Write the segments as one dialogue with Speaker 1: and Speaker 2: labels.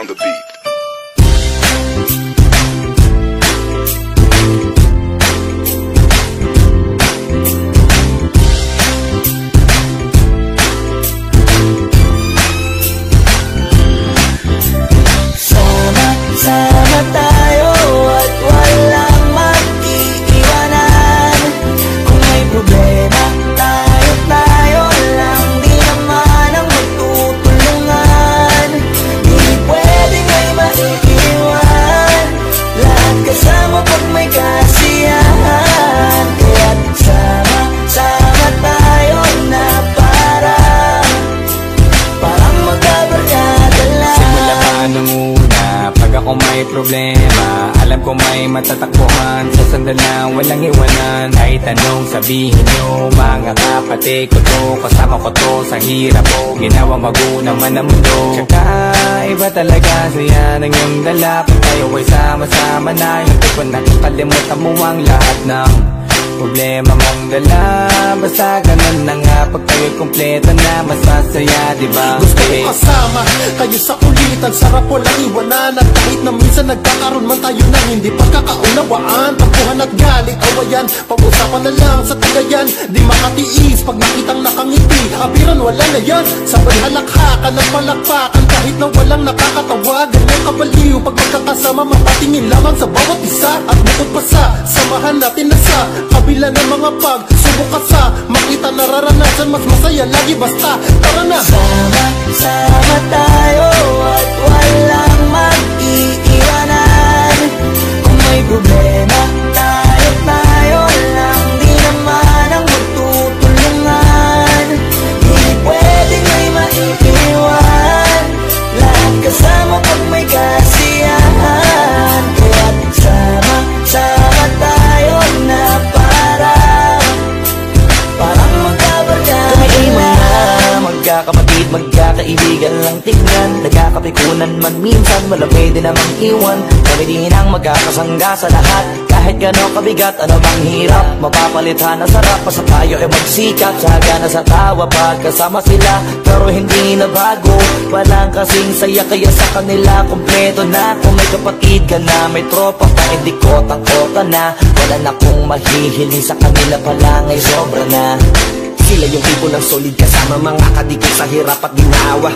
Speaker 1: on the beat.
Speaker 2: Sama tayo at walang mag-iiwanan. Kung may problema, tayo lang, di naman ang magtutulungan. Di pwedeng may maiiwan, lahat kasama pag may kasiyahan. Kaya't sama tayo na parang magkabarkada lang.
Speaker 3: Simula pa nung pag ako may problema, alam ko may matatakbuhan. Sa sandalang walang iwanan, kahit anong sabihin nyo, mga kapatid ko to, kasama ko to sa hirap ko, ginawa magunang man ang mundo. Tsaka iba talaga saya ng iyong dala, kung tayo ay sama-sama na, hindi ko nakakalimutan mo ang lahat ng problema mong dala. Basta ganun na nga, pag kayo'y kompleto na, mas masaya, diba?
Speaker 4: Gusto ko kasama kayo sa kulitan, sarap walang iwanan. At kahit na minsan nagkakaroon man tayo ng hindi pagkakaunawaan, tampuhan at galit, awayan, pag-usapan na lang sa tagayan. Di makatiis pag nakitang nakangiti, abiran wala na yan. Sabay halakhakan at palakpakan, kahit na walang nakakatawa. Ganyan kabaliw pag magkakasama, mapatingin lamang sa bawat isa. At bukod pa sa samahan natin na sa kabila ng mga pagsubok ka sa makita nararanasan, mas masaya lagi basta tara na.
Speaker 2: Sama tayo at walang mag-iiwanan. Kung may problema, tayo lang, di naman ang magtutulungan. Di pwedeng may maiiwan, lahat kasama pag may kasiyahan. Kaya't sama tayo na parang magkabarkada lang. Magkakapatid, magkakaibigan lang tignan, nagkakapikunan man minsan, wala pwede namang iwan. Kami din ang magkakasangga sa lahat, kahit gano'ng kabigat, ano bang hirap, mapapalitan ang sarap. Basta tayo ay magsikap, sagana sa tawa pagkasama sila, pero hindi na bago, walang kasing saya. Kaya sa kanila kompleto na, kung may kapatid ka na, may tropa ka, hindi kotang-kota na. Wala na kong mahihiling sa kanila pa lang ay sobra na. Sila yung tipo ng solid kasama, mga kadikit sa hirap at ginawa.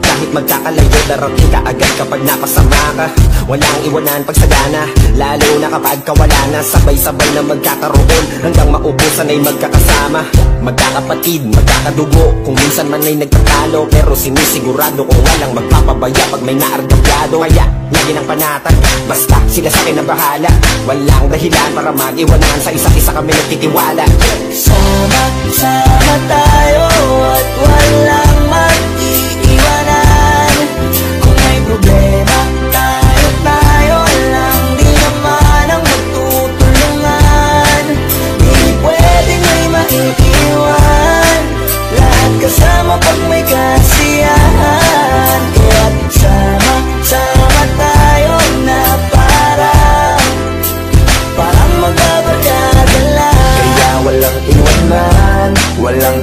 Speaker 2: Kahit magkakalayo, darating ka agad kapag napasama ka. Walang iwanan pag sagana, lalo na kapag kawala na. Sabay-sabay na magkakaroon, hanggang maubusan ay magkakasama. Magkakapatid, magkakadugo, kung minsan man ay nagtatalo, pero sinisigurado kung walang magpapabaya pag may naargabyado. Kaya lagi ng panatag, basta sila sa akin na bahala. Walang dahilan para mag-iwanan, sa isa't isa kami nagtitiwala. Sama tayo at walang mag-iiwanan. Kung may problema, tayo lang, di naman ang magtutulungan. Di pwedeng may maiiwan, lahat kasama pag may kasiyahan. Kaya't sama tayo na parang magkabarkada lang.
Speaker 3: Kaya walang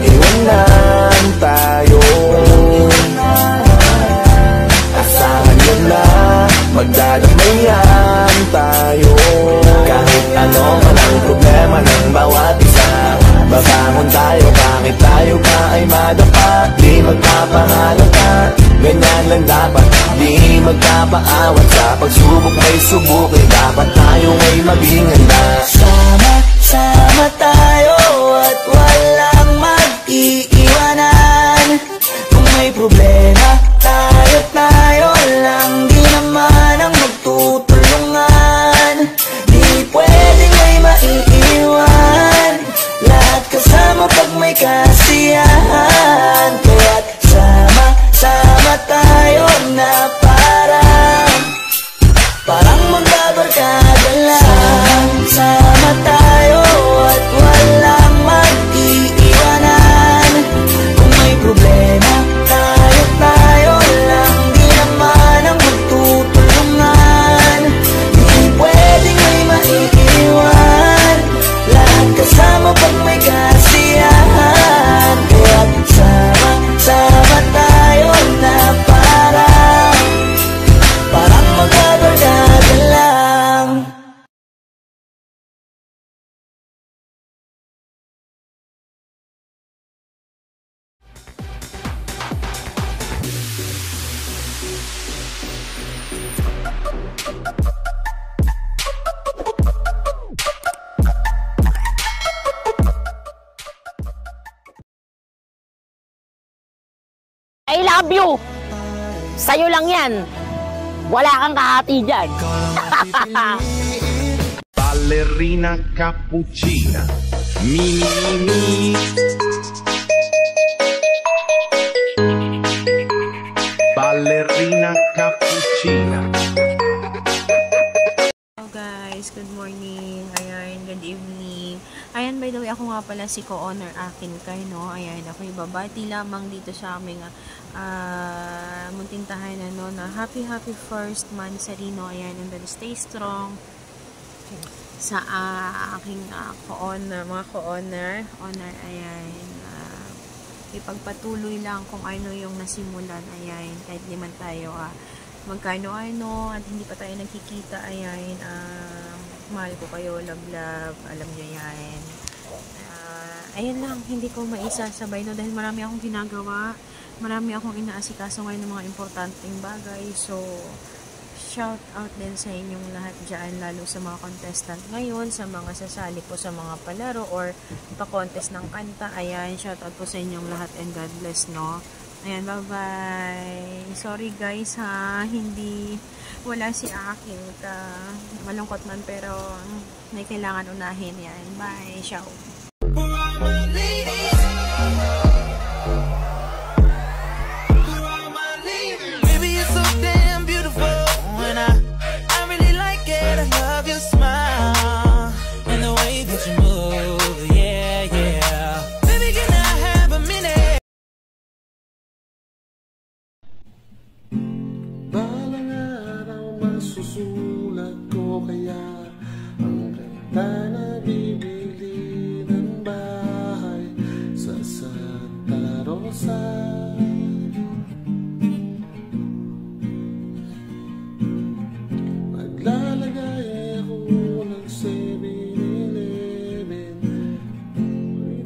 Speaker 3: iwanan tayo. Asahan nyo na, magdadamayan tayo. Kahit ano man ang problema ng bawat isa, babangon tayo, bakit tayo pa ay madapa. Di magpapahalata, ganyan lang dapat, di magpapaawat. Sa pagsubok may subukin, dapat tayo ay maging handa.
Speaker 2: Sama tayo at walang mag-iiwanan. Kung may problema, tayo lang, di naman ang magtutulungan. Di pwedeng may maiiwan, lahat kasama pag may kasiyahan. Kaya't sama tayo na parang magbabarkada lang. Sama tayo at wala
Speaker 1: love you. Sa'yo lang yan. Wala kang kahati dyan.
Speaker 5: Ballerina cappuccina, mini. Ballerina cappuccina.
Speaker 6: Hello guys, good morning. Ayan, good evening. Ayan, by the way, ako nga pala si co-owner Akin Kay, no? Ayan, ako ibabati lamang dito sa aming munting tahanan, no? Na happy first month sa Rino. Ayan, and then stay strong sa aking co-owner, mga co-owner. Ayan, ipagpatuloy lang kung ano yung nasimulan. Ayan, kahit di man tayo magkano-ano at hindi pa tayo nagkikita. Ayan, mahal ko kayo, love, alam nyo yan. Ayan lang, hindi ko maisasabay, no, dahil marami akong ginagawa, marami akong inaasikaso ngayon ng mga importanteng bagay. So shout out din sa inyong lahat dyan, lalo sa mga contestant ngayon, sa mga sasali po sa mga palaro or pa-contest ng kanta. Ayan, shout out po sa inyong lahat and God bless, no. Ayan, bye-bye. Sorry guys hindi wala si Akin. Malungkot man pero may kailangan unahin yan. Bye, ciao.
Speaker 7: Baby, you're so damn beautiful and I really like it. I love your smile and the way that you move. Yeah. Baby, can I have a minute?
Speaker 4: Balang araw masusulat ko kaya ang kanta na bibili ng bahay sa Santa Rosa. Maglalagay ako ng 7-Eleven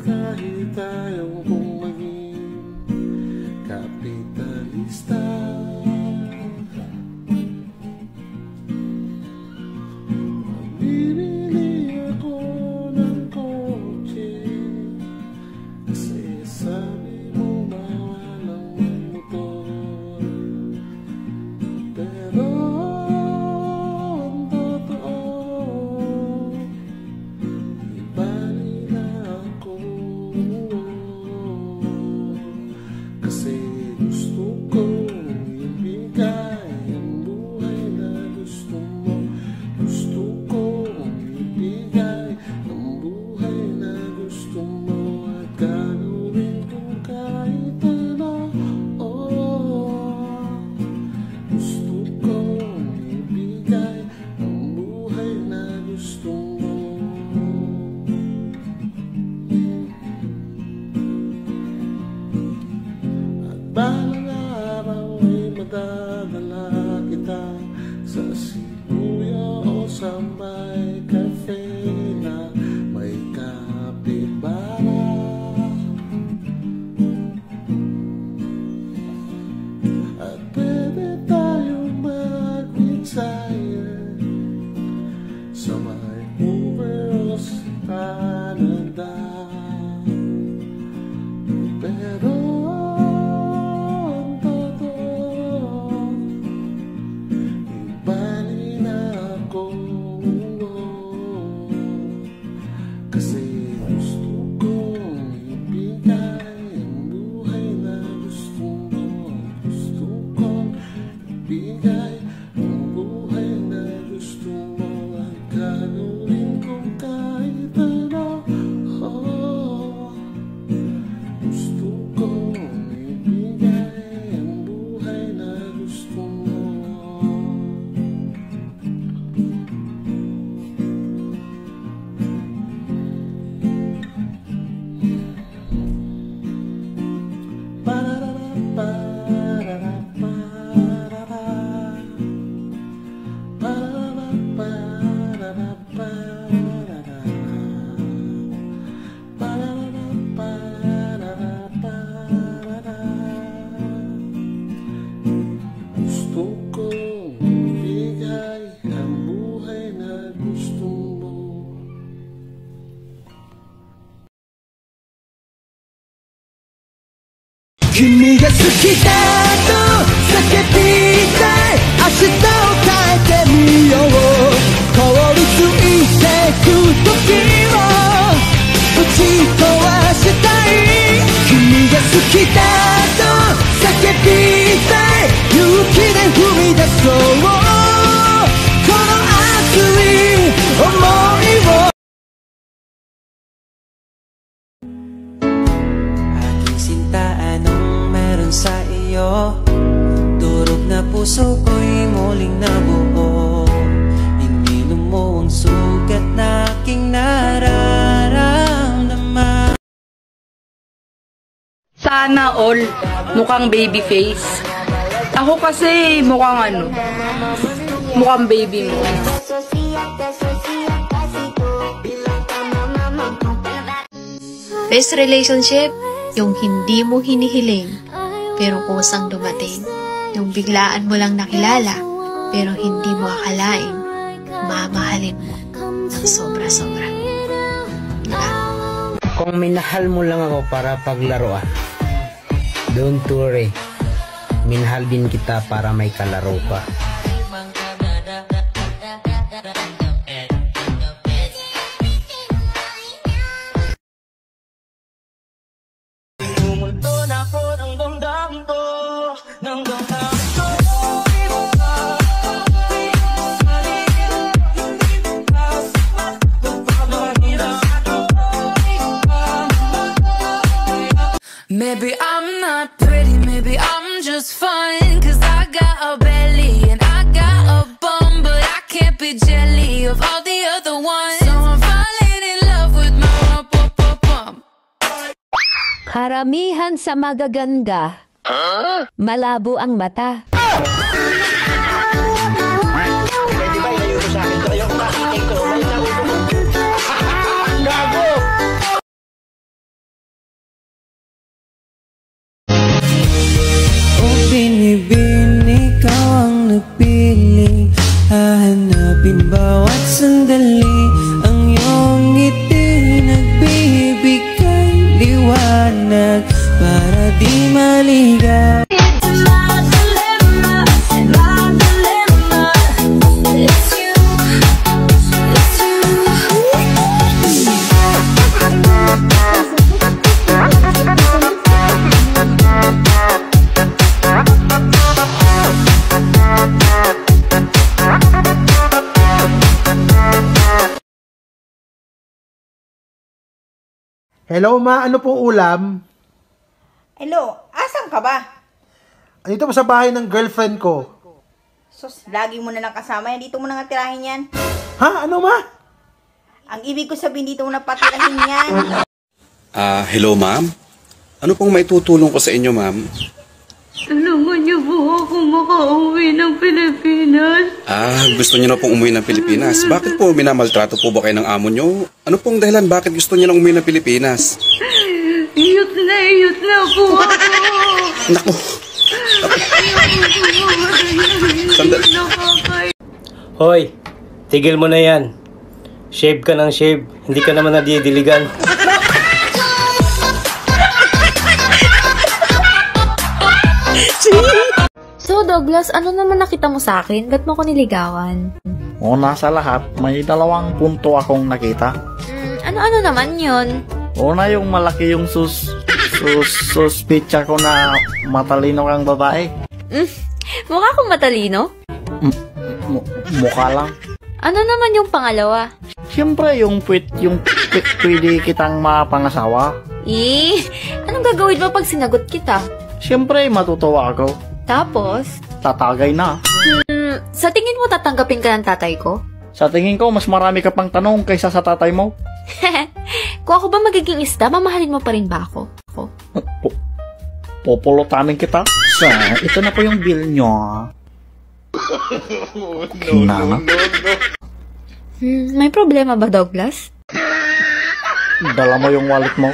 Speaker 4: kahit tayo kung maging kapitalista. Bibili ako ng kotse kasi sabi mo bawal ang motor. Pero ang totoo, iba nila ako kasi gusto ko ibigay ang buhay na gusto mo. Gusto ko ibigay ang buhay na gusto mo at gagawin ko kahit ano. Gusto ko ibigay ang buhay na gusto mo. At balang araw ay madadala kita sa Shibuya o sa may cafe na may kapibara. At pwede tayong mag-retire sa may overalls sa Canada. Pero ang totoo, ibali na ako kasi gusto kong ibigay ang buhay na gusto mo. Gusto kong ibigay ang buhay na gusto mo at gagawin kong kahit ano. Gusto kong ibigay ang buhay na gusto mo. Gusto kong ibigay ang buhay na gusto mo.
Speaker 8: 君が好きだと叫びたい明日を変えてみよう凍りついてく時を打ち壊したい君が好きだと叫びたい勇気で踏み出そうこの熱い想いを
Speaker 7: Aking sinta, anong meron sa iyo? Durog na puso ko'y muling nabuo. Ininom mo ang sugat na aking nararamdaman.
Speaker 9: Sana all mukhang baby face. Ako kasi mukhang mukhang baby mo.
Speaker 10: Best relationship, yung hindi mo hinihiling, pero kusang dumating. Yung biglaan mo lang nakilala, pero hindi mo akalain, mamahalin mo ng sobra-sobra. Diba?
Speaker 11: Kung minahal mo lang ako para paglaruan, don't worry. Minahal din kita para may kalaro pa.
Speaker 12: Maybe I'm not pretty, maybe I'm just fine. Cause I got a belly and I got a bum, but I can't be jelly of all the other ones. So I'm falling in love with my rump-up-up-up.
Speaker 13: Karamihan sa magaganda, malabo ang mata.
Speaker 7: Binibini, ikaw ang nagpili. Hahanapin bawat sandali. Ang iyong ngiti nagbibigay liwanag para di maligaw.
Speaker 4: Hello ma, ano pong ulam?
Speaker 14: Hello, asan ka ba?
Speaker 4: Andito po sa bahay ng girlfriend ko.
Speaker 14: Sus, lagi mo na lang kasama yan. Dito mo na nga tirahin yan.
Speaker 4: Ha? Ano ma?
Speaker 14: Ang ibig ko sabihin, dito mo na patirahin yan.
Speaker 15: Hello ma'am? Ano pong maitutulong ko sa inyo ma'am?
Speaker 12: Tulungan niyo po ako makauwi ng Pilipinas.
Speaker 15: Gusto niyo na pong umuwi ng Pilipinas. Bakit po minamaltrato po ba kayo ng amo niyo? Ano pong dahilan bakit gusto niyo na umuwi ng Pilipinas?
Speaker 12: Iyot na po ako.
Speaker 15: Naku! Sandali.
Speaker 16: Hoy, tigil mo na yan. Shave ka ng shave. Hindi ka naman nadidiligan.
Speaker 10: So Douglas, ano naman nakita mo sa akin? Ba't mo ko niligawan?
Speaker 17: Una sa lahat, may 2 punto akong nakita.
Speaker 10: Ano-ano naman yun?
Speaker 17: Una yung malaki yung suspitsa ko na matalino kang babae.
Speaker 10: Mukha akong matalino?
Speaker 17: Mukha lang.
Speaker 10: Ano naman yung pangalawa?
Speaker 17: Siyempre yung pwede kitang mapangasawa.
Speaker 10: Anong gagawin mo pag sinagot kita?
Speaker 17: Siyempre matutuwa ako.
Speaker 10: Tapos?
Speaker 17: Tatagay na.
Speaker 10: Sa tingin mo tatanggapin ka ng tatay ko?
Speaker 17: Sa tingin ko, mas marami ka pang tanong kaysa sa tatay mo.
Speaker 10: Kung ako ba magiging isda, mamahalin mo pa rin ba ako?
Speaker 17: Populutanin kita. Ito na po yung bill nyo.
Speaker 10: No. May problema ba, Douglas?
Speaker 17: Dala mo yung wallet mo.